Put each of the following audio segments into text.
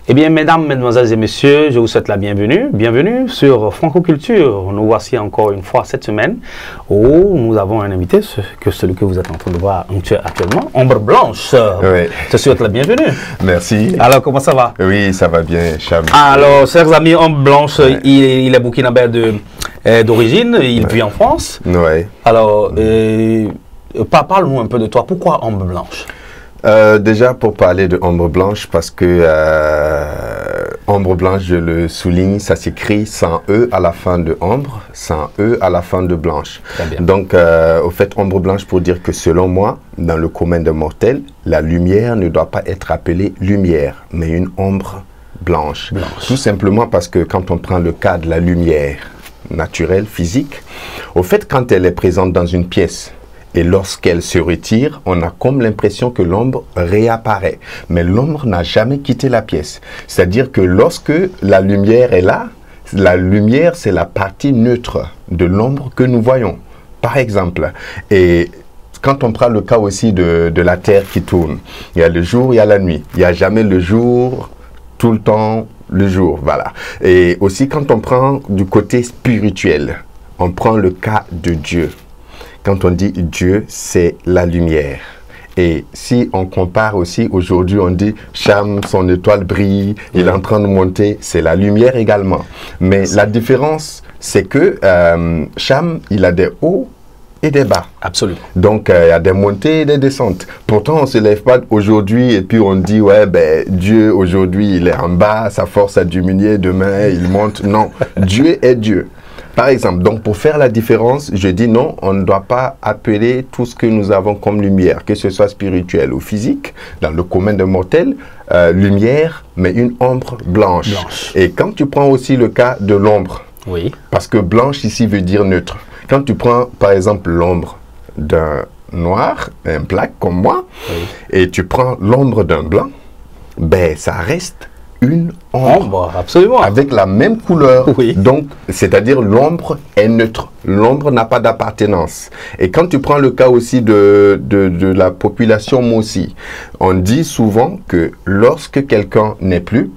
Eh bien, mesdames, mesdemoiselles et messieurs, je vous souhaite la bienvenue. Bienvenue sur Franco Culture. Nous voici encore une fois cette semaine où nous avons un invité, celui que vous êtes en train de voir actuellement, Ombre Blanche. Oui. Je te souhaite la bienvenue. Merci. Alors, comment ça va? Oui, ça va bien, Cham. Alors, chers amis, Ombre Blanche, il est burkinabé d'origine, il vit en France. Oui. Alors, parle-nous un peu de toi. Pourquoi Ombre Blanche? Déjà pour parler de Ombre Blanche, parce que Ombre Blanche, je le souligne, ça s'écrit sans E à la fin de Ombre, sans E à la fin de Blanche. Très bien. Donc, au fait, Ombre Blanche pour dire que selon moi, dans le commun des mortels, la lumière ne doit pas être appelée lumière, mais une ombre blanche. Tout simplement parce que quand on prend le cas de la lumière naturelle, physique, au fait, quand elle est présente dans une pièce, et lorsqu'elle se retire, on a comme l'impression que l'ombre réapparaît. Mais l'ombre n'a jamais quitté la pièce. C'est-à-dire que lorsque la lumière est là, la lumière, c'est la partie neutre de l'ombre que nous voyons. Par exemple, et quand on prend le cas aussi de la Terre qui tourne, il y a le jour, il y a la nuit. Il n'y a jamais le jour, tout le temps, le jour. Voilà. Et aussi, quand on prend du côté spirituel, on prend le cas de Dieu. Quand on dit Dieu, c'est la lumière. Et si on compare aussi, aujourd'hui on dit Cham, son étoile brille, il est en train de monter, c'est la lumière également. Mais la différence, c'est que Cham, il a des hauts et des bas. Absolument. Donc, il y a des montées et des descentes. Pourtant, on ne se lève pas aujourd'hui et puis on dit, ouais, ben, Dieu, aujourd'hui, il est en bas, sa force a diminué, demain, il monte. Non, Dieu est Dieu. Par exemple, donc pour faire la différence, je dis non, on ne doit pas appeler tout ce que nous avons comme lumière, que ce soit spirituel ou physique, dans le commun des mortels, lumière, mais une ombre blanche. Et quand tu prends aussi le cas de l'ombre, oui. Parce que blanche ici veut dire neutre. Quand tu prends par exemple l'ombre d'un noir, un black comme moi, oui. Et tu prends l'ombre d'un blanc, ben ça reste une ombre, absolument, avec la même couleur. Oui. Donc, c'est-à-dire l'ombre est neutre. L'ombre n'a pas d'appartenance. Et quand tu prends le cas aussi de la population Mossi, on dit souvent que lorsque quelqu'un n'est plus,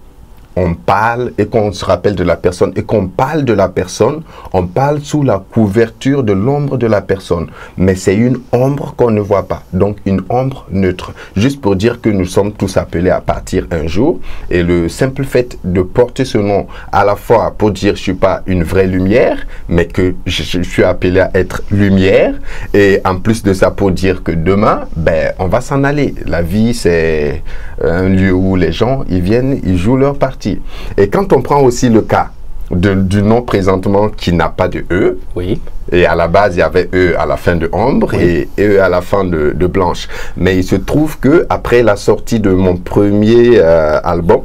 on parle et qu'on se rappelle de la personne et qu'on parle de la personne, on parle sous la couverture de l'ombre de la personne. Mais c'est une ombre qu'on ne voit pas, donc une ombre neutre. Juste pour dire que nous sommes tous appelés à partir un jour. Et le simple fait de porter ce nom à la fois pour dire je ne suis pas une vraie lumière, mais que je suis appelé à être lumière. Et en plus de ça, pour dire que demain, ben, on va s'en aller. La vie, c'est un lieu où les gens, ils viennent, ils jouent leur partie. Et quand on prend aussi le cas du nom présentement qui n'a pas de E, oui. Et à la base il y avait E à la fin de ombre, oui. Et E à la fin de blanche. Mais il se trouve que après la sortie de mon premier album,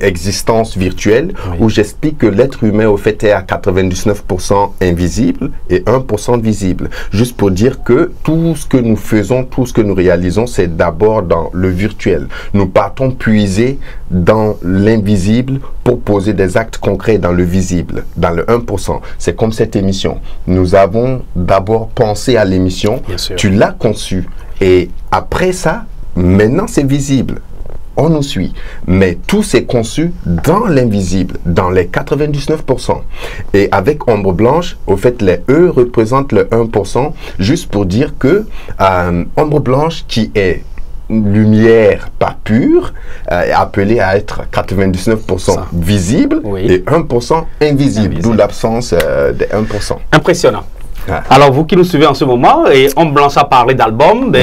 Existence virtuelle, oui. Où j'explique que l'être humain au fait est à 99% invisible et 1% visible, juste pour dire que tout ce que nous faisons, tout ce que nous réalisons, c'est d'abord dans le virtuel. Nous partons puiser dans l'invisible pour poser des actes concrets dans le visible, dans le 1%. C'est comme cette émission, nous avons d'abord pensé à l'émission, tu l'as conçue et après ça, maintenant c'est visible. On nous suit, mais tout s'est conçu dans l'invisible, dans les 99%. Et avec ombre blanche, au fait, les E représentent le 1%, juste pour dire que ombre blanche qui est lumière pas pure, est appelée à être 99% visible, oui. Et 1% invisible, d'où l'absence des 1%. Impressionnant. Alors, vous qui nous suivez en ce moment, et Ombre Blanche a parlé d'album,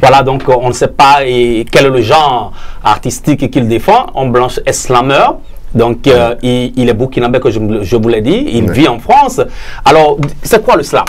voilà, donc on ne sait pas quel est le genre artistique qu'il défend. Ombre Blanche est slammer, donc il est burkinabé, que je vous l'ai dit, il vit en France. Alors, c'est quoi le slam?